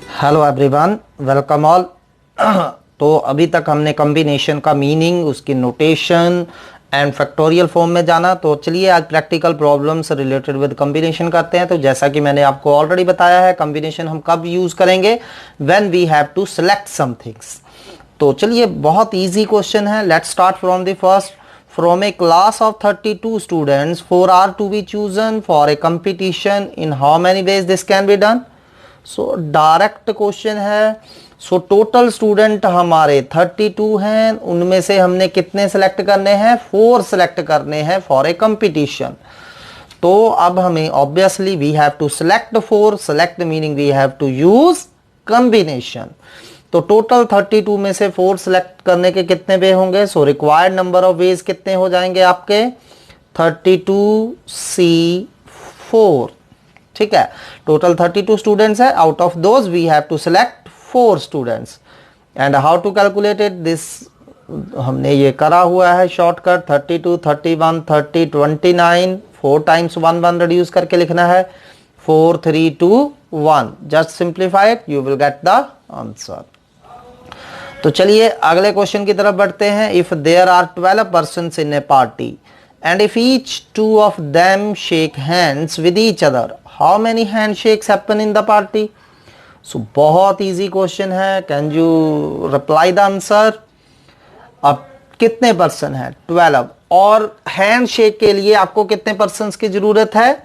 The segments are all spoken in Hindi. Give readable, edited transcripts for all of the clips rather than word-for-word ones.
Hello everyone, welcome all. तो अभी तक हमने कॉम्बिनेशन का मीनिंग, उसकी नोटेशन एंड फैक्टोरियल फॉर्म में जाना। तो चलिए आज practical problems related with combination करते हैं। तो जैसा कि मैंने आपको ऑलरेडी बताया है, कॉम्बिनेशन हम कब यूज करेंगे, when we have to select some things. तो चलिए, बहुत इजी क्वेश्चन है। Let's start from the first. From a class of 32 students, 4 are to be chosen for a competition. In how many ways this can be done? So direct question है। सो टोटल स्टूडेंट हमारे 32 हैं, उनमें से हमने कितने सेलेक्ट करने हैं? 4 सेलेक्ट करने हैं फॉर ए कंपटीशन। तो अब हमें obviously we have to select 4। Select meaning we have to use combination. तो टोटल 32 में से 4 सेलेक्ट करने के कितने वे होंगे? So required number of ways कितने हो जाएंगे आपके? 32C4। ठीक है, टोटल 32 स्टूडेंट्स है। Out of those we have to select 4 students. And how to calculate it this, हमने ये करा हुआ है शॉर्टकट। 32, 31, 30, 29, 4 टाइम्स 1 1 रिड्यूस करके लिखना है। 4, 3, 2, 1। Just simplify it, you will get the answer. तो चलिए अगले क्वेश्चन की तरफ बढ़ते हैं। If there are 12 persons in a party and if each two of them shake hands with each other, how many handshakes happen in the party? So बहुत easy question है। Can you reply the answer? अब कितने पर्सन है? 12। और हैंड शेक के लिए आपको कितने पर्सन्स की जरूरत है?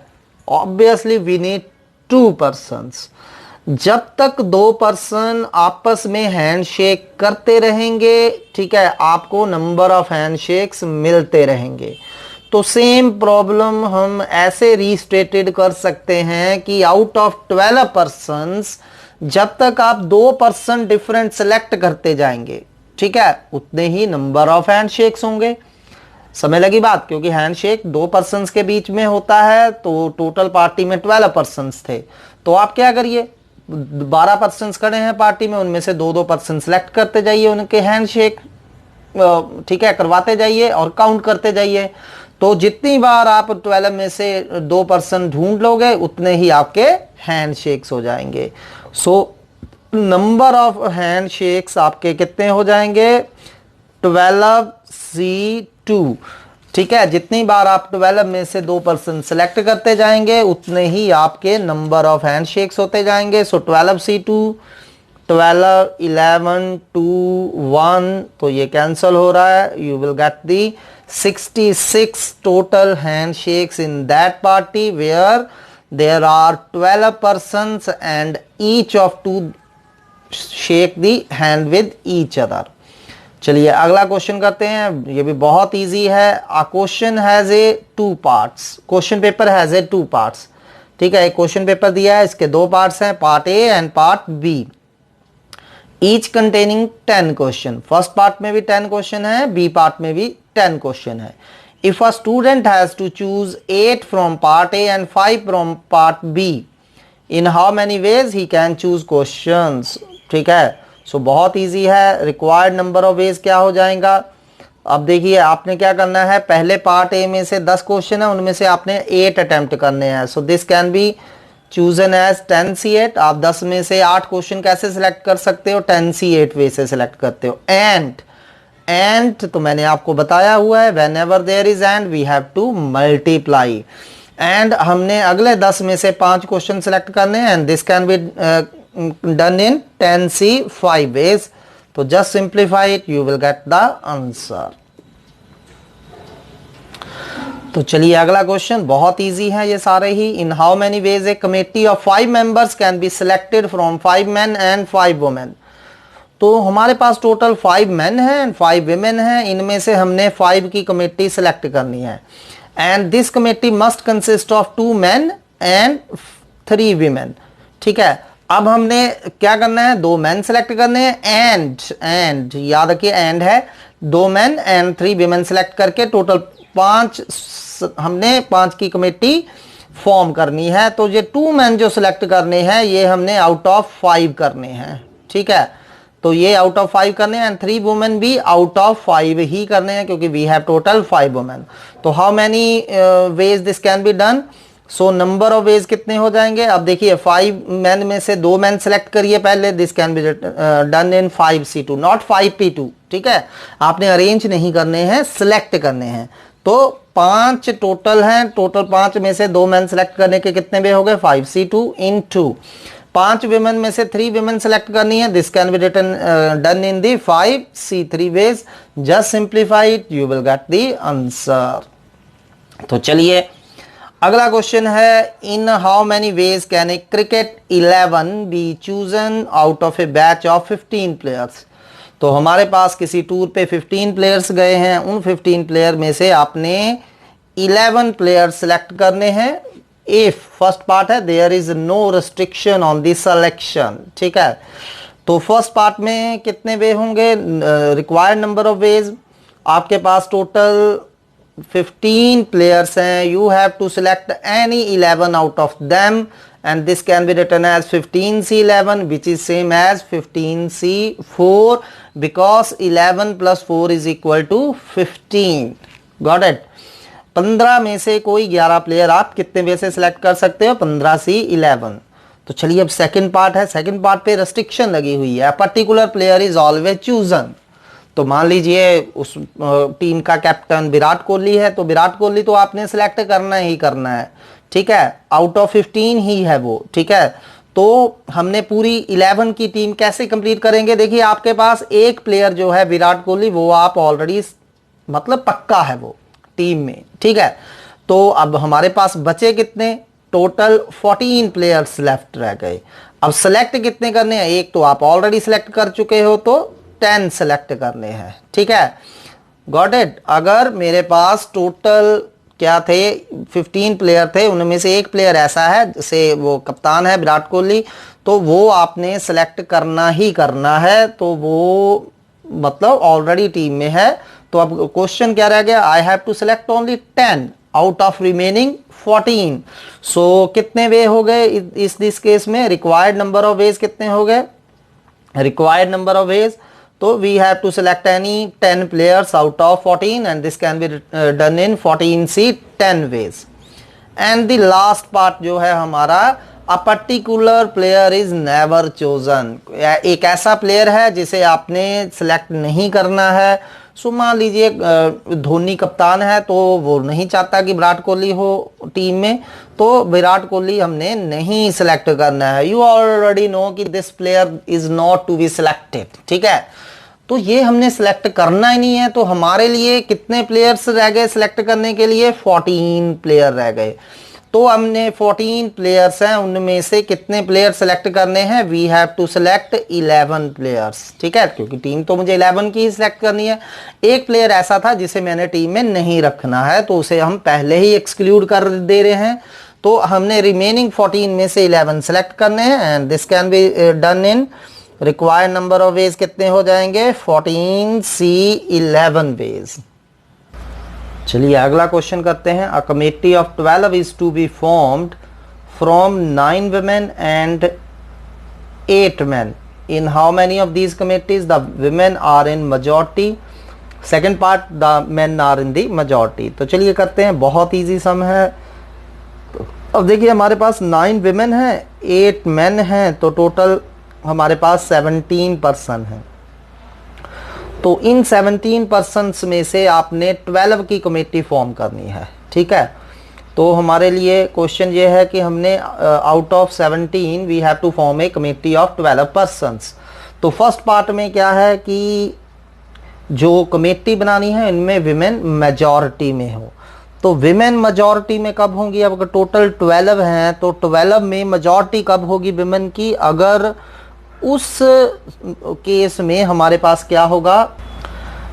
Obviously we need 2 persons। जब तक 2 पर्सन आपस में हैंड शेक करते रहेंगे, ठीक है, आपको नंबर ऑफ हैंड शेक्स मिलते रहेंगे। तो सेम प्रॉब्लम हम ऐसे रीस्टेटेड कर सकते हैं कि आउट ऑफ 12 पर्सन्स, जब तक आप 2 पर्सन डिफरेंट सेलेक्ट करते जाएंगे, ठीक है, उतने ही नंबर ऑफ हैंडशेक्स होंगे। समय लगी बात, क्योंकि हैंडशेक 2 पर्सन्स के बीच में होता है। तो टोटल पार्टी में 12 पर्सन्स थे। तो आप क्या करिए, 12 पर्सन्स खड़े हैं पार्टी में, उनमें से 2-2 पर्सन सेलेक्ट करते जाइए, उनके हैंडशेक ठीक है करवाते जाइए और काउंट करते जाइए। तो जितनी बार आप 12 में से 2 पर्सन ढूंढ लोगे, उतने ही आपके हैंडशेक्स हो जाएंगे। सो नंबर ऑफ हैंडशेक्स आपके कितने हो जाएंगे? 12C2। ठीक है, जितनी बार आप 12 में से 2 पर्सन सेलेक्ट करते जाएंगे, उतने ही आपके नंबर ऑफ हैंडशेक्स होते जाएंगे। सो 12C2, 12, 11, 2, 1, तो ये कैंसल हो रहा है। You will get the 66 total handshakes in that party where there are 12 persons and each of 2 shake the hand with each other। चलिए अगला क्वेश्चन करते हैं। ये भी बहुत इजी है। A question has a 2 parts। Question paper has a 2 parts। ठीक है, एक क्वेश्चन पेपर दिया है, इसके 2 पार्ट्स हैं, part A and part B, each containing 10 question. First part में भी 10 क्वेश्चन है, बी पार्ट में भी 10 क्वेश्चन है। If a student has to choose 8 from part A and 5 from part B, in how many ways he can choose questions. ठीक है, सो बहुत इजी है। रिक्वायर्ड नंबर ऑफ वेज क्या हो जाएगा? अब देखिए, आपने क्या करना है, पहले पार्ट ए में से 10 क्वेश्चन है, उनमें से आपने 8 अटेम्प्ट करने हैं। So this can be chosen as 10C8। आप 10 में से 8 क्वेश्चन कैसे सिलेक्ट कर सकते हो? 10C8 वे से सिलेक्ट करते हो। एंड तो मैंने आपको बताया हुआ है, whenever there is and we have to multiply. And हमने अगले 10 में से 5 क्वेश्चन सिलेक्ट करने हैं, and this can be done in 10C5 ways. तो just simplify it, you will get the answer. तो चलिए अगला क्वेश्चन बहुत इजी है ये सारे ही। In how many ways a committee of 5 members can be selected from 5 men and 5 women। तो हमारे पास टोटल 5 men हैं एंड 5 women हैं। इनमें से हमने 5 की कमेटी सिलेक्ट करनी है, and this committee must consist of 2 men and 3 women। ठीक है, अब हमने क्या करना है, 2 men सेलेक्ट करने हैं, एंड याद रखिए एंड है, 2 men एंड 3 women सेलेक्ट करके टोटल 5 हमने 5 की कमेटी फॉर्म करनी है। तो ये 2 men जो सिलेक्ट करने हैं, ये हमने आउट ऑफ 5 करने हैं। ठीक है, तो ये आउट ऑफ 5 करने हैं, एंड 3 वुमेन भी आउट ऑफ 5 ही करने हैं, क्योंकि वी हैव टोटल 5 वुमेन। तो how many ways this can be done? So number of ways कितने हो जाएंगे? अब देखिए 5 मैन में से 2 मैन सेलेक्ट करिए पहले, this can be done in 5C2 not 5P2, ठीक है। आपने अरेंज नहीं करने हैं, सिलेक्ट करने हैं। तो 5 टोटल हैं, टोटल 5 में से 2 मैन सेलेक्ट करने के कितने वे हो गए? 5C2 इनटू 5 विमेन में से 3 विमेन सेलेक्ट करनी है, this can be written done in the 5C3 ways. Just simplify it, you will get the answer. तो चलिए अगला क्वेश्चन है, in how many ways can a cricket 11 be chosen out of a batch of 15 players. तो हमारे पास किसी टूर पे 15 प्लेयर्स गए हैं, उन 15 प्लेयर में से आपने 11 प्लेयर सेलेक्ट करने हैं। इफ फर्स्ट पार्ट है there is no restriction on the selection, ठीक है। तो फर्स्ट पार्ट में कितने वे होंगे? रिक्वायर्ड नंबर ऑफ वेज, आपके पास टोटल 15 players हैं, you have to select any 11 out of them and this can be written as 15C11 which is same as 15C4 because 11 plus 4 is equal to 15. Got it? 15 में से कोई 11 प्लेयर आप कितने वे से सिलेक्ट कर सकते हो? 15C11। तो चलिए अब सेकंड पार्ट है, सेकंड पार्ट पे रेस्ट्रिक्शन लगी हुई है, particular player is always chosen. तो मान लीजिए उस टीम का कैप्टन विराट कोहली है, तो विराट कोहली तो आपने सिलेक्ट करना ही करना है, ठीक है। आउट ऑफ 15 ही है वो, ठीक है। तो हमने पूरी 11 की टीम कैसे कंप्लीट करेंगे? देखिए आपके पास एक प्लेयर जो है विराट कोहली, वो आप ऑलरेडी मतलब पक्का है वो टीम में, ठीक है। तो अब हमारे पास बचे कितने? टोटल 14 प्लेयर्स लेफ्ट रह गए। अब सेलेक्ट कितने करने हैं? एक तो आप ऑलरेडी सेलेक्ट कर चुके हो, तो 10 सेलेक्ट करने हैं, ठीक है। Got it? अगर मेरे पास टोटल क्या थे? 15 प्लेयर थे, उनमें से एक प्लेयर ऐसा है जैसे वो कप्तान है विराट कोहली, तो वो आपने सेलेक्ट करना ही करना है, तो वो मतलब ऑलरेडी टीम में है। तो अब क्वेश्चन क्या रह गया? I have to select only 10 out of remaining 14। So कितने वे हो गए इस दिस केस में? रिक्वायर्ड नंबर ऑफ वेज कितने हो गए? रिक्वायर्ड नंबर ऑफ वेज, तो we have to select any 10 players out of 14 and this can be done in 14C10 ways. And the last part जो है हमारा, a particular player is never chosen. एक ऐसा प्लेयर है जिसे आपने सेलेक्ट नहीं करना है। सो मान लीजिए धोनी कप्तान है, तो वो नहीं चाहता कि विराट कोहली हो टीम में, तो विराट कोहली हमने नहीं सिलेक्ट करना है। यू ऑलरेडी नो कि this player is not to be selected, ठीक है। तो ये हमने सिलेक्ट करना ही नहीं है। तो हमारे लिए कितने प्लेयर्स रह गए सिलेक्ट करने के लिए? 14 प्लेयर रह गए। तो हमने 14 प्लेयर्स हैं, उनमें से कितने प्लेयर सेलेक्ट करने हैं? We have to select 11 players, ठीक है, क्योंकि टीम तो मुझे 11 की ही सिलेक्ट करनी है। एक प्लेयर ऐसा था जिसे मैंने टीम में नहीं रखना है, तो उसे हम पहले ही एक्सक्लूड कर दे रहे हैं। तो हमने रिमेनिंग 14 में से 11 सेलेक्ट करने हैं and this can be done in required number of ways कितने हो जाएंगे? 14C11 veg. चलिए अगला क्वेश्चन करते हैं। A committee of 12 is to be formed from 9 women and 8 men. In how many of these committees the women are in majority? Second part, the men are in the majority. तो चलिए करते हैं, बहुत इजी सम है। तो अब देखिए हमारे पास 9 women हैं, 8 men हैं, तो टोटल हमारे पास 17 पर्सन हैं। तो इन 17 पर्सन्स में से आपने 12 की कमेटी फॉर्म करनी है, ठीक है। तो हमारे लिए क्वेश्चन ये है कि हमने out of 17 we have to form a committee of 12 persons. तो फर्स्ट पार्ट में क्या है कि जो कमेटी बनानी है इनमें विमेन मेजॉरिटी में हो। तो विमेन मेजॉरिटी में कब होंगी? अब अगर टोटल 12 हैं तो 12 में मेजॉरिटी कब होगी विमेन की? अगर उस केस में हमारे पास क्या होगा,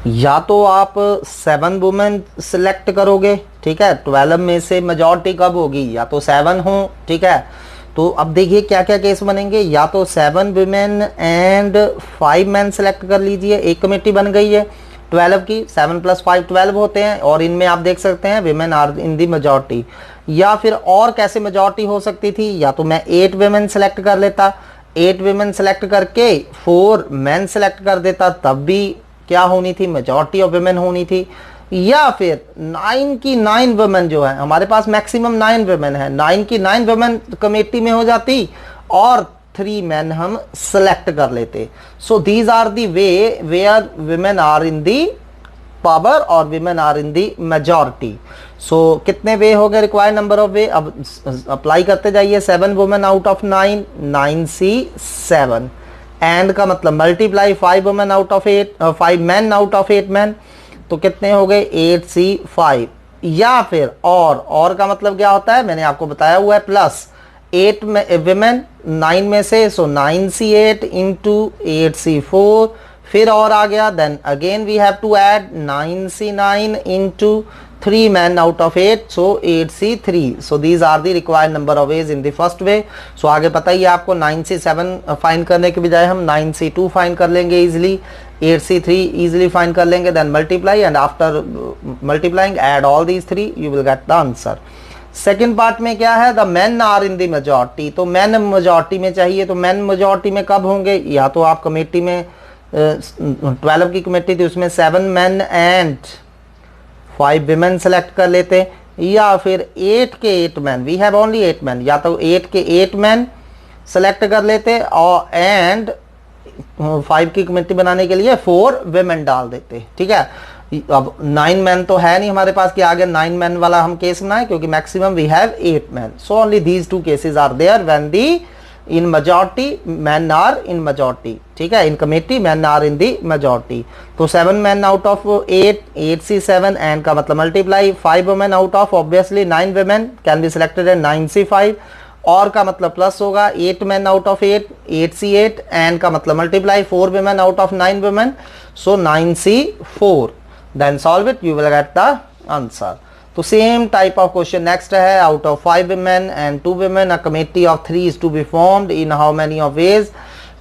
या तो आप 7 वुमेन सिलेक्ट करोगे, ठीक है। 12 में से मेजॉरिटी कब होगी? या तो 7 हो, ठीक है। तो अब देखिए क्या क्या केस बनेंगे। या तो 7 वुमेन एंड 5 मैन सेलेक्ट कर लीजिए, एक कमेटी बन गई है 12 की। 7 + 5 12 होते हैं और इनमें आप देख सकते हैं women are in the majority. या फिर और कैसे मेजॉरिटी हो सकती थी? या तो मैं 8 वुमेन सेलेक्ट कर लेता, 8 वुमेन सेलेक्ट करके 4 मैन सेलेक्ट कर देता, तब भी क्या होनी थी? मेजॉरिटी ऑफ वुमेन होनी थी। या फिर 9 की 9 वुमेन जो है, हमारे पास मैक्सिमम 9 वुमेन है, 9 की 9 वुमेन कमेटी में हो जाती और 3 मैन हम सेलेक्ट कर लेते। So these are the way where women are in the power और women are in the majority. So कितने वे हो गए, रिक्वायर्ड नंबर ऑफ वे, अब अप्लाई करते जाइए। 7 women out of 9, 9C 7, and का मतलब multiply 5 women out of 8, 5 man out of 8 man, तो कितने हो गए 8C 5। या फिर और का मतलब क्या होता है, मैंने आपको बताया हुआ है, प्लस 8 विमेन 9 में से, सो 9C 8 इंटू 8C 4, फिर और आ गया, then again we have to add 9C 9 into 3 man out of 8, so 8C 3। So these are the required number of ways in the first way. So आगे पता ही है आपको, 9C 7 फाइंड करने के बजाय हम 9C 2 फाइंड कर लेंगे इजिली, 8C 3 इजिली फाइंड कर लेंगे, then multiply, and after multiplying add all these 3, you will get the answer. Second part में क्या है, the man are in the majority, तो मैन मेजॉरिटी में चाहिए, तो मैन मेजॉरिटी में कब होंगे, या तो आप कमेटी में 12 की कमेटी थी उसमें 7 मैन एंड 5 विमेन सेलेक्ट कर लेते, या फिर 8 के 8 man, we have only 8 man, या तो 8 के 8 मैन सेलेक्ट कर लेते और एंड 5 की कमेटी बनाने के लिए 4 विमेन डाल देते। ठीक है, अब 9 मैन तो है नहीं हमारे पास कि आगे 9 मैन वाला हम केस बनाए, क्योंकि maximum we have 8 man. So only these 2 cases are there when the in majority man are in majority. ठीक है, in committee man are in the majority. तो 7 man out of 8, 8C 7, and का मतलब multiply 5 women out of obviously 9 women can be selected and 9C 5, और का मतलब प्लस होगा 8 man out of 8, 8C 8, and का मतलब multiply 4 women out of 9 women, so 9C 4, then solve it, you will get the answer. तो same type of question next है, out of 5 women and 2 women, a committee of 3 is to be formed in how many of ways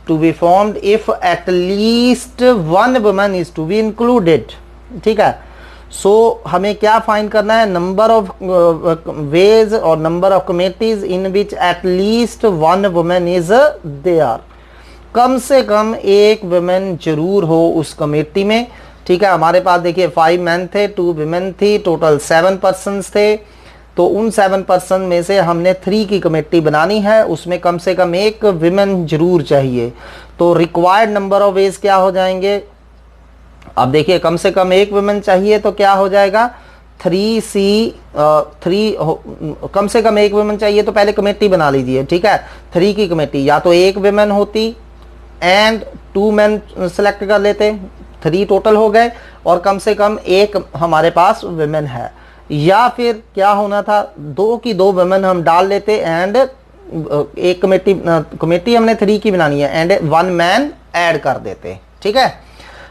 to be formed if at least 1 woman is to be included। ठीक है, सो हमें क्या फाइंड करना है, नंबर ऑफ वेज और number of committees in which at least 1 woman is there, कम से कम एक वुमेन जरूर हो उस कमेटी में। ठीक है, हमारे पास देखिए 5 मैन थे, 2 विमेन थी, टोटल 7 पर्सन्स थे, तो उन 7 पर्सन में से हमने 3 की कमेटी बनानी है, उसमें कम से कम एक विमेन जरूर चाहिए। तो रिक्वायर्ड नंबर ऑफ वेज क्या हो जाएंगे, अब देखिए कम से कम एक विमेन चाहिए तो क्या हो जाएगा 3C 3, कम से कम एक विमेन चाहिए तो पहले कमेटी बना लीजिए। ठीक है, 3 की कमेटी, या तो एक विमेन होती एंड 2 मैन सेलेक्ट कर लेते, 3 टोटल हो गए, और कम से कम एक हमारे पास विमेन है, या फिर क्या होना था 2 की 2 विमेन हम डाल लेते एंड एक कमेटी हमने 3 की बनानी है एंड 1 मैन ऐड कर देते। ठीक है,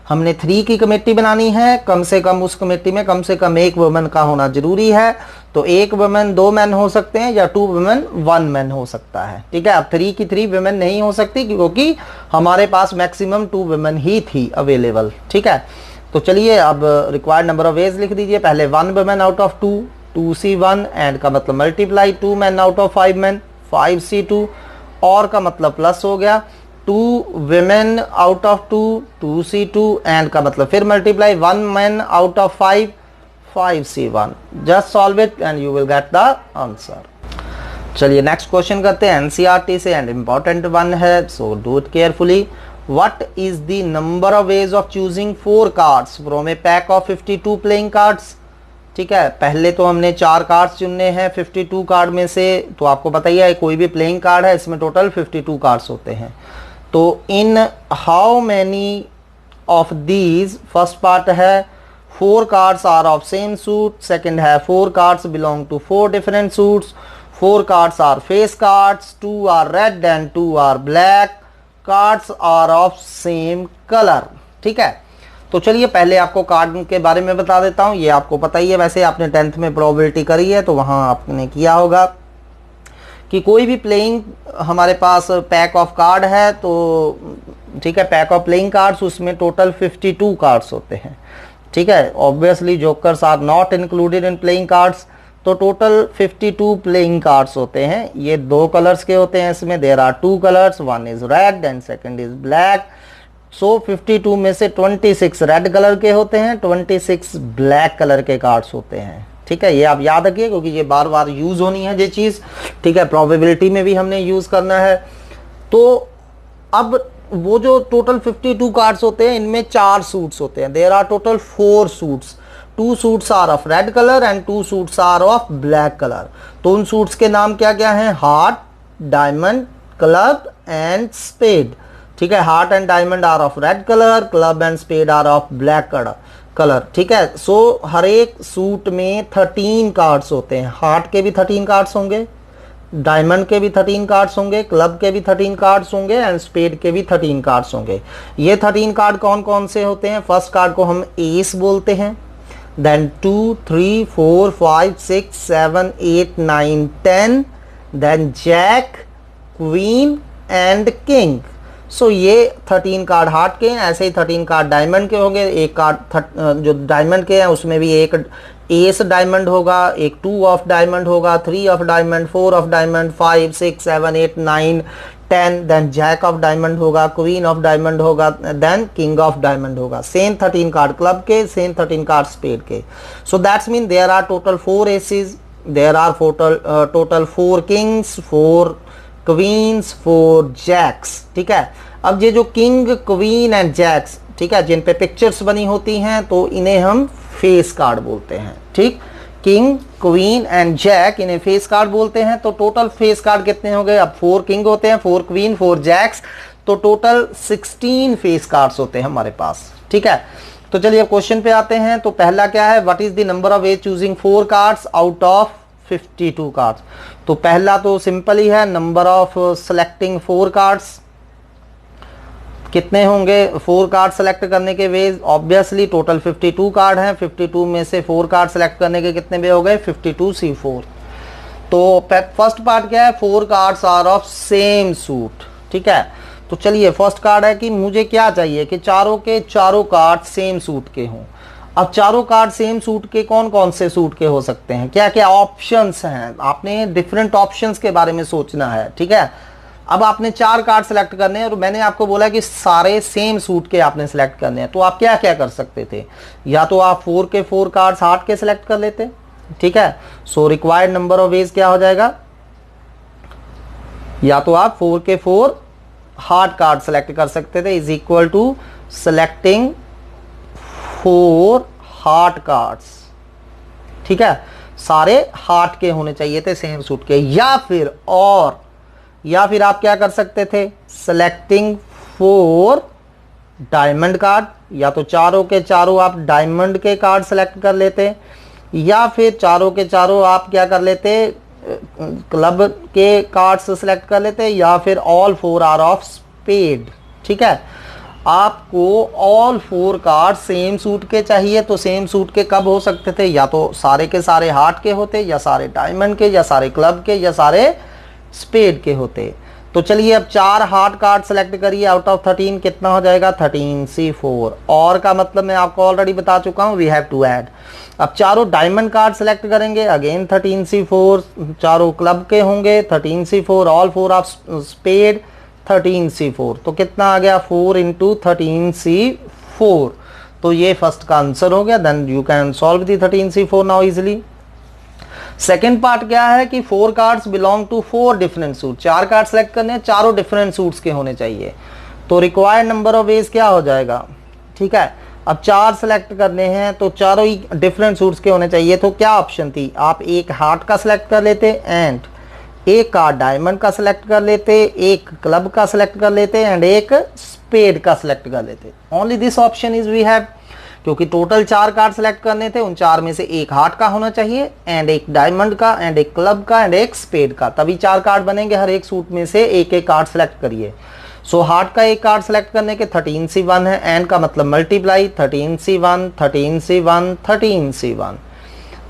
हमने 3 की कमेटी बनानी है, कम से कम उस कमेटी में कम से कम एक वुमेन का होना जरूरी है, तो एक वुमेन 2 मैन हो सकते हैं या 2 वुमेन 1 मैन हो सकता है। ठीक है, अब 3 की 3 वुमेन नहीं हो सकती क्योंकि हमारे पास मैक्सिमम 2 वुमेन ही थी अवेलेबल। ठीक है, तो चलिए अब रिक्वायर्ड नंबर ऑफ वेज लिख दीजिए, पहले 1 women out of 2, 2C 1, and का मतलब multiply 2 man out of 5 man, 5C 2, और का मतलब प्लस हो गया 2 women out of 2, 2C 2, and का मतलब फिर multiply 1 man out of 5, 5C 1। Just solve it and you will get the answer. चलिए नेक्स्ट क्वेश्चन करते हैं एनसीईआरटी से, एंड इम्पॉर्टेंट वन है, so do it carefully. What is the number of ways of choosing 4 cards from A pack of 52 playing cards. ठीक है, पहले तो हमने 4 कार्ड्स चुनने हैं 52 कार्ड में से, तो आपको पता ही है कोई भी प्लेइंग कार्ड है इसमें टोटल 52 कार्ड्स होते हैं। तो in how many of these, first part है 4 cards are of same suit, second है 4 cards belong to 4 different suits, 4 cards are face cards, 2 are red and 2 are black, cards are of same colour. ठीक है, तो चलिए पहले आपको कार्ड के बारे में बता देता हूं, ये आपको पता ही है, वैसे आपने 10th में प्रोबेबिलिटी करी है तो वहां आपने किया होगा कि कोई भी प्लेइंग हमारे पास पैक ऑफ कार्ड है, तो ठीक है, पैक ऑफ प्लेइंग कार्ड्स उसमें टोटल 52 कार्ड्स होते हैं। ठीक है, obviously jokers are not included in playing cards, तो टोटल 52 प्लेइंग कार्ड्स होते हैं। ये 2 कलर्स के होते हैं, इसमें there are 2 colours, one is red and second is black. So 52 में से 26 रेड कलर के होते हैं, 26 ब्लैक कलर के कार्ड्स होते हैं। ठीक है, ये आप याद रखिए क्योंकि ये बार बार यूज होनी है ये चीज। ठीक है, प्रोबेबिलिटी में भी हमने यूज करना है। तो अब वो जो टोटल 52 कार्ड्स होते हैं इनमें 4 सूट्स होते हैं। There are total 4 suits. 2 suits are of red colour and 2 suits are of black colour. तो उन सूट्स के नाम क्या क्या हैं? Heart, diamond, club and spade. ठीक है, heart and diamond are of red colour, club and spade are of black colour. ठीक है, सो हर एक सूट में 13 कार्ड्स होते हैं। हार्ट के भी 13 कार्ड्स होंगे, डायमंड के भी 13 कार्ड्स होंगे, क्लब के भी 13 कार्ड्स होंगे एंड स्पेड के भी 13 कार्ड्स होंगे। ये 13 कार्ड कौन कौन से होते हैं? फर्स्ट कार्ड को हम एस बोलते हैं, then 2, 3, 4, 5, 6, 7, 8, 9, 10, then jack, queen and king. So ये 13 कार्ड हार्ट के हैं, ऐसे ही 13 कार्ड डायमंड के होंगे। एक कार्ड जो डायमंड के हैं उसमें भी एक एस डायमंड होगा, एक 2 ऑफ डायमंड होगा, 3 of diamond, 4 of diamond, 5, 6, 7, 8, 9, 10, then jack of diamond होगा, क्वीन ऑफ डायमंड होगा, देन किंग ऑफ डायमंड होगा। सेम 13 कार्ड क्लब के, सेम 13 कार्ड स्पेड के। So that's mean there are total 4 aces, there are total 4 kings, 4 queens, 4 jacks. ठीक है, अब ये जो किंग, क्वीन एंड जैक्स, ठीक है, जिन पे पिक्चर्स बनी होती हैं तो इन्हें हम फेस कार्ड बोलते हैं। ठीक, किंग, क्वीन एंड जैक इन्हें फेस कार्ड बोलते हैं। तो टोटल फेस कार्ड कितने हो गए? अब 4 किंग होते हैं, 4 क्वीन, 4 जैक्स, तो टोटल 16 फेस कार्ड्स होते हैं हमारे पास। ठीक है, तो चलिए अब क्वेश्चन पे आते हैं। तो पहला क्या है? What is the number of veg choosing 4 cards out of 52 cards. तो पहला तो सिंपल ही है, नंबर ऑफ सेलेक्टिंग 4 कार्ड्स कितने होंगे? 4 कार्ड सेलेक्ट करने के वेज ऑब्वियसली टोटल 52 कार्ड हैं। 52 में से 4 कार्ड सेलेक्ट करने के कितने वे हो गए? 52C4। तो फर्स्ट पार्ट क्या है? 4 cards are of same suit. ठीक है, तो चलिए फर्स्ट कार्ड है कि मुझे क्या चाहिए कि चारों के चारों कार्ड सेम सूट के हों। अब चारों कार्ड सेम सूट के कौन कौन से सूट के हो सकते हैं? क्या क्या ऑप्शंस हैं? आपने डिफरेंट ऑप्शंस के बारे में सोचना है। ठीक है, अब आपने 4 कार्ड सेलेक्ट करने हैं और मैंने आपको बोला कि सारे सेम सूट के आपने सेलेक्ट करने हैं। तो आप क्या क्या कर सकते थे? या तो आप 4 के 4 कार्ड्स हार्ट के सेलेक्ट कर लेते। ठीक है, सो रिक्वायर्ड नंबर ऑफ वेज क्या हो जाएगा? या तो आप 4 के 4 हार्ट कार्ड सेलेक्ट कर सकते थे, is equal to selecting 4 heart cards. ठीक है, सारे हार्ट के होने चाहिए थे सेम सूट के। या फिर आप क्या कर सकते थे? Selecting 4 diamond card. या तो चारों के चारों आप डायमंड के कार्ड सेलेक्ट कर लेते, या फिर चारों के चारों आप क्या कर लेते? क्लब के कार्ड्स सेलेक्ट कर लेते, या फिर ऑल 4 आर ऑफ स्पेड। ठीक है, आपको ऑल 4 कार्ड सेम सूट के चाहिए। तो सेम सूट के कब हो सकते थे? या तो सारे के सारे हार्ट के होते, या सारे डायमंड के, या सारे क्लब के, या सारे स्पेड के होते। तो चलिए अब 4 हार्ट कार्ड सेलेक्ट करिए आउट ऑफ 13, कितना हो जाएगा? 13C4। और का मतलब मैं आपको ऑलरेडी बता चुका हूं, वी हैव टू ऐड। अब चारों डायमंड कार्ड सेलेक्ट करेंगे, अगेन 13C4। चारों क्लब के होंगे 13C4, all 4 of spade 13C4। तो कितना आ गया? 4 इंटू 13C4। तो ये फर्स्ट का आंसर हो गया। Then you can solve the 13C4 now easily. Second part क्या है कि 4 cards belong to 4 different suit. 4 card select करने हैं, चारों डिफरेंट सूट्स के होने चाहिए। तो रिक्वायर्ड नंबर ऑफ वेज क्या हो जाएगा? ठीक है, अब 4 सेलेक्ट करने हैं तो चारों ही डिफरेंट सूट्स के होने चाहिए। तो क्या ऑप्शन थी? आप एक हार्ट का सेलेक्ट कर लेते एंड एक कार्ड डायमंड का सेलेक्ट कर लेते, एक क्लब का सेलेक्ट कर लेते एंड एक स्पेड का सेलेक्ट कर लेते। Only this option is we have, क्योंकि टोटल 4 कार्ड सेलेक्ट करने थे, उन 4 में से एक हार्ट का होना चाहिए एंड एक डायमंड का एंड एक क्लब का एंड एक स्पेड का, तभी 4 कार्ड बनेंगे। हर एक सूट में से एक एक कार्ड सेलेक्ट करिए। सो हार्ट का एक कार्ड सेलेक्ट करने के 13C1 है, एंड का मतलब मल्टीप्लाई 13C1 13C1 13C1।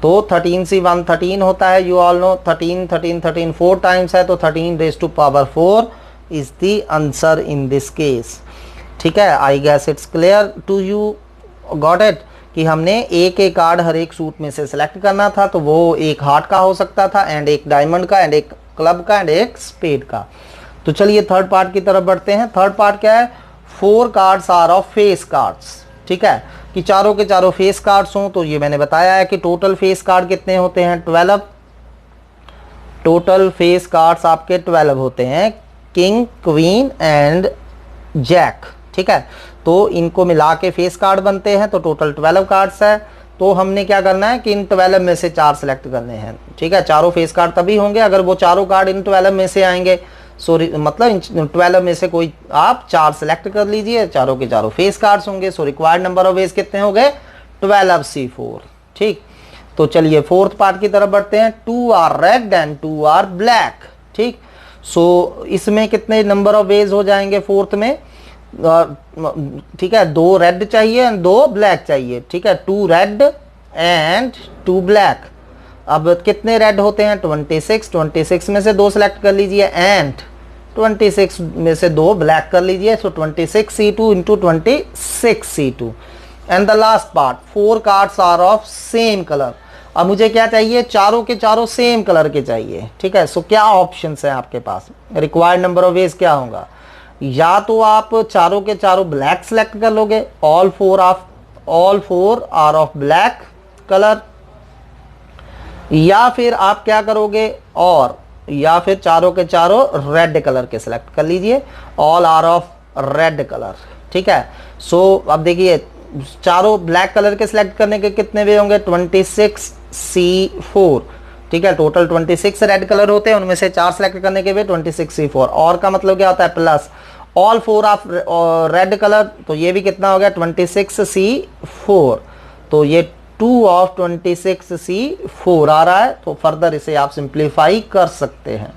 तो 13C1 13 होता है, यू ऑल नो। 13 13 13 4 टाइम्स है, तो 13⁴ is the answer in this case. ठीक है, I guess it's clear to you, got it, कि हमने एक एक कार्ड हर एक सूट में से सिलेक्ट करना था। तो वो एक हार्ट का हो सकता था एंड एक डायमंड का एंड एक क्लब का एंड एक स्पेड का। तो चलिए थर्ड पार्ट की तरफ बढ़ते हैं। थर्ड पार्ट क्या है? 4 cards are of face cards, ठीक है, कि चारों के चारों फेस कार्ड्स हों, तो ये मैंने बताया है कि टोटल फेस कार्ड कितने होते हैं, 12। टोटल फेस कार्ड्स आपके 12 होते हैं, किंग, क्वीन एंड जैक, ठीक है। तो इनको मिला के फेस कार्ड बनते हैं, तो टोटल 12 कार्ड्स है। तो हमने क्या करना है कि इन 12 में से 4 सेलेक्ट करने हैं, ठीक है। चारों फेस कार्ड तभी होंगे अगर वो चारों कार्ड इन 12 में से आएंगे। सो मतलब इन 12 में से कोई आप 4 सेलेक्ट कर लीजिए, चारों के चारों फेस कार्ड्स होंगे। So required number of ways कितने हो गए, 12C4, ठीक। तो चलिए फोर्थ पार्ट की तरफ बढ़ते हैं। 2 are red and 2 are black, ठीक। सो इसमें कितने नंबर ऑफ वेज हो जाएंगे फोर्थ में, ठीक है, 2 रेड चाहिए एंड 2 ब्लैक चाहिए, ठीक है। 2 रेड एंड 2 ब्लैक। अब कितने रेड होते हैं, 26, 26 में से 2 सेलेक्ट कर लीजिए एंड 26 में से 2 ब्लैक कर लीजिए। So 26C2 into 26C2 and the last part 4 cards are of same colour. अब मुझे क्या चाहिए, चारों के चारों सेम कलर के चाहिए, ठीक है। सो क्या ऑप्शंस हैं आपके पास, रिक्वायर्ड नंबर ऑफ वेज क्या होगा, या तो आप चारों के चारों ब्लैक सेलेक्ट कर लोगे, all four are of black colour, या फिर आप क्या करोगे, और या फिर चारों के चारों रेड कलर के सिलेक्ट कर लीजिए, all are of red colour, ठीक है। सो अब देखिए चारों ब्लैक कलर के सिलेक्ट करने के कितने वे होंगे, 26C4, ठीक है। टोटल 26 रेड कलर होते हैं, उनमें से 4 सेलेक्ट करने के वे 26C4। और का मतलब क्या होता है, plus all 4 of red colour, तो ये भी कितना हो गया 26C4। तो ये 2 ऑफ 26C4 आ रहा है। तो फर्दर इसे आप सिंप्लीफाई कर सकते हैं।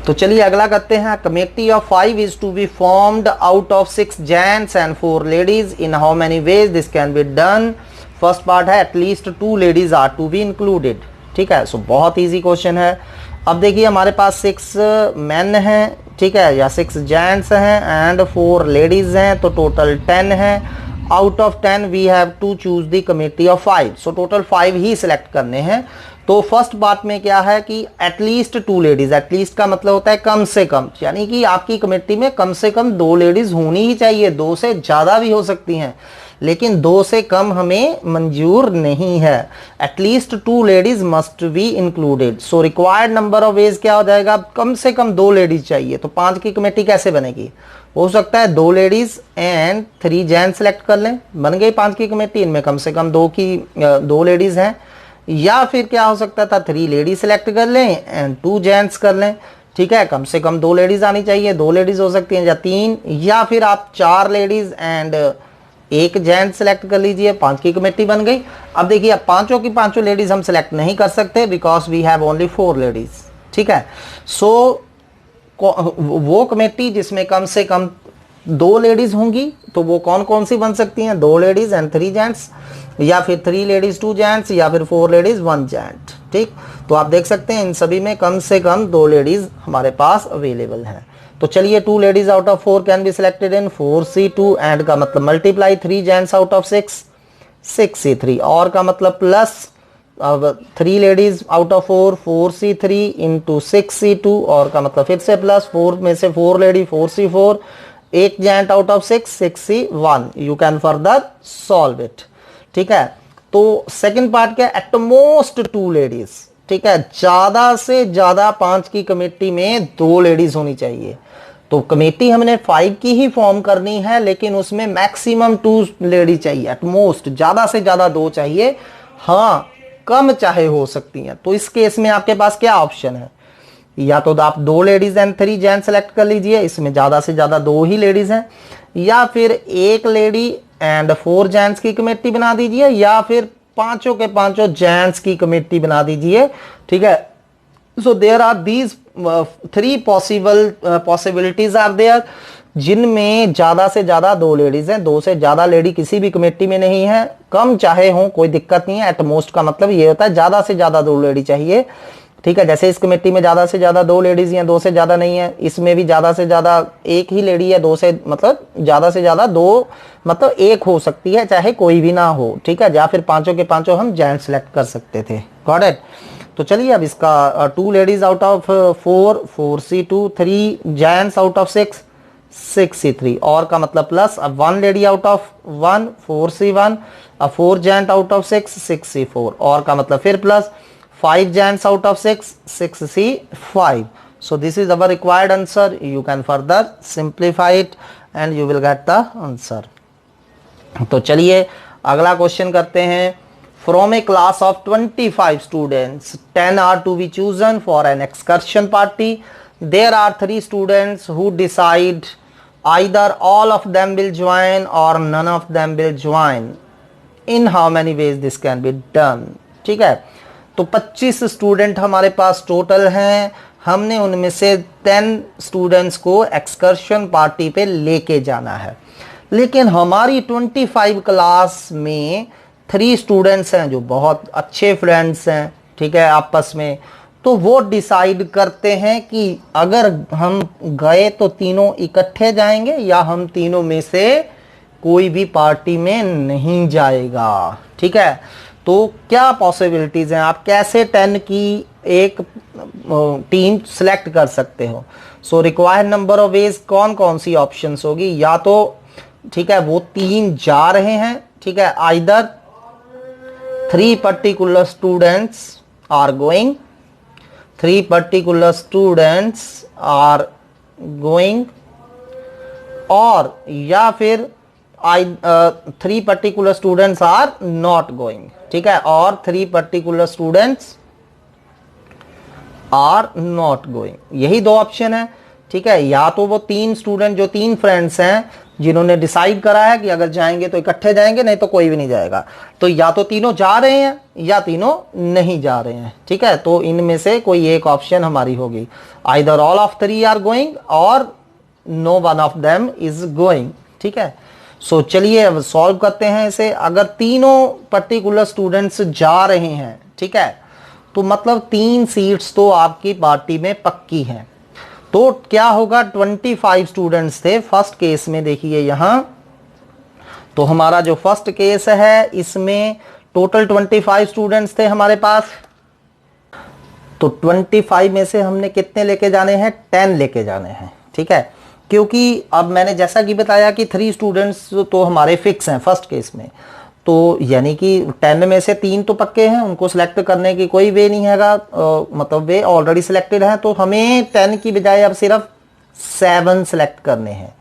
तो चलिए अगला करते हैं। Committee of 5 is to be formed out of 6 gents and 4 ladies, in how many ways this can be done. First part है at least 2 ladies are to be included, ठीक है। सो बहुत इजी क्वेश्चन है। अब देखिए हमारे पास 6 मैन हैं, ठीक है, या 6 जेंट्स हैं एंड 4 लेडीज हैं, तो टोटल 10 है। Out of 10 we have to choose the committee of 5। So total 5 ही सिलेक्ट करने हैं। तो फर्स्ट बात में क्या है कि एटलीस्ट 2 लेडीज, एटलीस्ट का मतलब होता है कम से कम, यानी कि आपकी कमेटी में कम से कम 2 लेडीज होनी ही चाहिए। 2 से ज़्यादा भी हो सकती हैं, लेकिन 2 से कम हमें मंजूर नहीं है। At least 2 ladies must be included. So required number of veg क्या हो जाएगा, कम से कम 2 लेडीज चाहिए। तो 5 की कमेटी कैसे बनेगी, हो सकता है 2 लेडीज एंड 3 जेंट्स सेलेक्ट कर लें, बन गई 5 की कमेटी। इनमें कम से कम 2 लेडीज हैं। या फिर क्या हो सकता था, 3 लेडीज सेलेक्ट कर लें एंड 2 जेंट्स कर लें, ठीक है। कम से कम 2 लेडीज आनी चाहिए, 2 लेडीज हो सकती हैं या 3, या फिर आप 4 लेडीज एंड 1 जेंट सेलेक्ट कर लीजिए, 5 की कमेटी बन गई। अब देखिए अब पांचों की पांचों लेडीज हम सेलेक्ट नहीं कर सकते because we have only 4 ladies, ठीक है। सो वो कमेटी जिसमें कम से कम 2 लेडीज होंगी, तो वो कौन कौन सी बन सकती हैं, 2 लेडीज एंड 3 जेंट्स, या फिर 3 लेडीज 2 जेंट्स, या फिर 4 लेडीज 1 जेंट, ठीक। तो आप देख सकते हैं इन सभी में कम से कम 2 लेडीज हमारे पास अवेलेबल हैं। तो चलिए 2 ladies out of 4 can be selected in 4C2 and का मतलब multiply 3 gents out of 6 6C3, और का मतलब प्लस अब 3 ladies out of 4 4C3 into 6C2, और का मतलब फिर से प्लस 4 में से 4 lady 4C4, 1 gent out of 6 6C1। You can further solve it, ठीक है। तो सेकंड पार्ट क्या, एट मोस्ट 2 लेडीज, ठीक है। ज्यादा से ज्यादा 5 की कमेटी में 2 लेडीज होनी चाहिए। तो कमेटी हमने 5 की ही फॉर्म करनी है, लेकिन उसमें मैक्सिमम 2 लेडीज चाहिए, एट मोस्ट ज्यादा से ज्यादा 2 चाहिए। हाँ कम चाहे हो सकती हैं। तो इस केस में आपके पास क्या ऑप्शन है, या तो आप 2 लेडीज एंड 3 जेंट्स सेलेक्ट कर लीजिए, इसमें ज्यादा से ज्यादा 2 ही लेडीज हैं, या फिर 1 लेडी एंड 4 जेंट्स की कमेटी बना दीजिए, या फिर पांचों के पांचों जेंट्स की कमेटी बना दीजिए, ठीक है। So there are these 3 possibilities are there, जिनमें ज्यादा से ज्यादा 2 लेडीज हैं, 2 से ज्यादा लेडी किसी भी कमेटी में नहीं है। कम चाहे हो कोई दिक्कत नहीं है, एट मोस्ट का मतलब ये होता है ज्यादा से ज्यादा 2 लेडी चाहिए, ठीक है। जैसे इस कमेटी में ज्यादा से ज्यादा 2 लेडीज हैं, 2 से ज्यादा नहीं है। इसमें भी ज्यादा से ज्यादा 1 ही लेडी है, 2 से मतलब ज्यादा से ज्यादा 2 मतलब 1 हो सकती है, चाहे कोई भी ना हो, ठीक है। या फिर पांचों के पांचों हम जेंट्स सेलेक्ट कर सकते थे, गॉट इट। तो चलिए अब इसका 2 ladies out of 4 4C2, 3 gents out of 6 63 और का मतलब प्लस, अब 1 लेडी आउट ऑफ 1 4C1, अब 4 जेंट आउट ऑफ 6 6C4 और का मतलब फिर plus 5 gents out of 6 6C5. So this is our required answer. You can further simplify it and you will get the answer. तो चलिए अगला क्वेश्चन करते हैं. From a class of 25 students, 10 are to be chosen for an excursion party. There are 3 students who decide either all of them will join or none of them will join. In how many ways this can be done? ठीक है, तो 25 स्टूडेंट हमारे पास टोटल हैं. हमने उनमें से 10 स्टूडेंट्स को एक्सकर्शन पार्टी पे लेके जाना है, लेकिन हमारी 25 क्लास में 3 स्टूडेंट्स हैं जो बहुत अच्छे फ्रेंड्स हैं, ठीक है, आपस में. तो वो डिसाइड करते हैं कि अगर हम गए तो तीनों इकट्ठे जाएंगे या हम तीनों में से कोई भी पार्टी में नहीं जाएगा. ठीक है, तो क्या पॉसिबिलिटीज हैं, आप कैसे 10 की एक टीम सिलेक्ट कर सकते हो. सो रिक्वायर्ड नंबर ऑफ वेज कौन कौन सी ऑप्शंस होगी. या तो ठीक है वो 3 जा रहे हैं, ठीक है, either 3 particular students are going, 3 particular students are going, और या फिर 3 particular students are not going. ठीक है, और 3 particular students are not going. यही 2 ऑप्शन है. ठीक है, या तो वो 3 स्टूडेंट जो 3 फ्रेंड्स हैं जिन्होंने डिसाइड करा है कि अगर जाएंगे तो इकट्ठे जाएंगे, नहीं तो कोई भी नहीं जाएगा. तो या तो तीनों जा रहे हैं या तीनों नहीं जा रहे हैं. ठीक है, तो इनमें से कोई एक ऑप्शन हमारी होगी. Either all of 3 are going or no one of them is going. ठीक है, सो चलिए अब सॉल्व करते हैं इसे. अगर तीनों पर्टिकुलर स्टूडेंट्स जा रहे हैं, ठीक है, तो मतलब 3 सीट्स तो आपकी पार्टी में पक्की हैं. तो क्या होगा, 25 स्टूडेंट्स थे फर्स्ट केस में. देखिए यहां तो हमारा जो फर्स्ट केस है इसमें टोटल 25 स्टूडेंट्स थे हमारे पास. तो 25 में से हमने कितने लेके जाने हैं, 10 लेके जाने हैं. ठीक है, क्योंकि अब मैंने जैसा कि बताया कि 3 स्टूडेंट्स तो हमारे फिक्स हैं फर्स्ट केस में. तो यानी कि 10 में से 3 तो पक्के हैं, उनको सिलेक्ट करने की कोई वे नहीं हैगा, मतलब वे ऑलरेडी सिलेक्टेड हैं. तो हमें 10 की बजाय अब सिर्फ 7 सिलेक्ट करने हैं,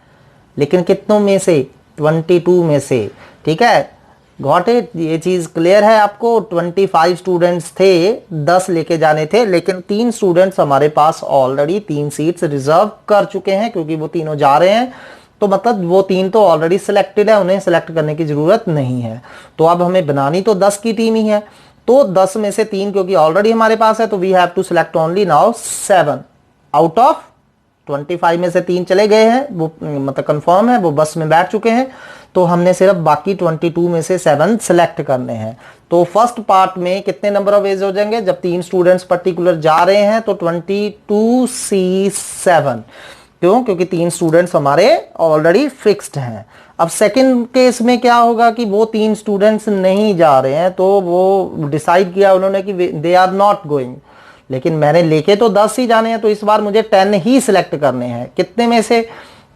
लेकिन कितनों में से, 22 में से. ठीक है, गॉट इट, ये चीज़ क्लियर है आपको. 25 स्टूडेंट्स थे, 10 लेके जाने थे, लेकिन 3 स्टूडेंट्स हमारे पास ऑलरेडी 3 सीट्स रिजर्व कर चुके हैं क्योंकि वो तीनों जा रहे हैं. तो मतलब वो 3 तो ऑलरेडी सिलेक्टेड है, उन्हें सिलेक्ट करने की जरूरत नहीं है. तो अब हमें बनानी तो 10 की टीम ही है. तो 10 में से 3 क्योंकि ऑलरेडी हमारे पास है, तो we have to select only now 7 out of 25 में से 3 चले गए हैं, वो मतलब कंफर्म है, वो बस में बैठ चुके हैं. तो हमने सिर्फ बाकी 22 में से 7 सिलेक्ट करने हैं. तो फर्स्ट पार्ट में कितने नंबर ऑफ वेज हो जाएंगे, जब 3 स्टूडेंट्स पर्टिकुलर जा रहे हैं तो 22C7. क्यों, क्योंकि 3 स्टूडेंट्स हमारे ऑलरेडी फिक्स्ड हैं. अब सेकंड केस में क्या होगा कि वो 3 स्टूडेंट्स नहीं जा रहे हैं, तो वो डिसाइड किया उन्होंने कि दे आर नॉट गोइंग, लेकिन मैंने लेके तो 10 ही जाने हैं, तो इस बार मुझे 10 ही सिलेक्ट करने हैं. कितने में से,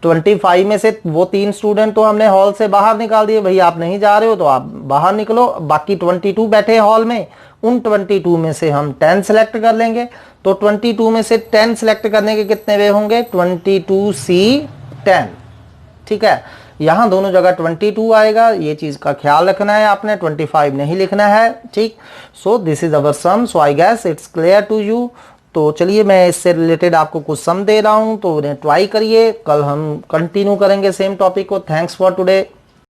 25 में से वो 3 स्टूडेंट तो हमने हॉल से बाहर निकाल दिए, भाई आप नहीं जा रहे हो तो आप बाहर निकलो. बाकी 22 बैठे हॉल में, उन 22 में से हम 10 सेलेक्ट कर लेंगे. तो 22 में से 10 सेलेक्ट करने के कितने वे होंगे, 22C10. ठीक है, यहां दोनों जगह 22 आएगा, ये चीज का ख्याल रखना है आपने, 25 नहीं लिखना है. ठीक, so this is our sum. So I guess it's clear to you. तो चलिए मैं इससे रिलेटेड आपको कुछ सम दे रहा हूं, तो उन्हें ट्राई करिए. कल हम कंटिन्यू करेंगे सेम टॉपिक को. Thanks for today.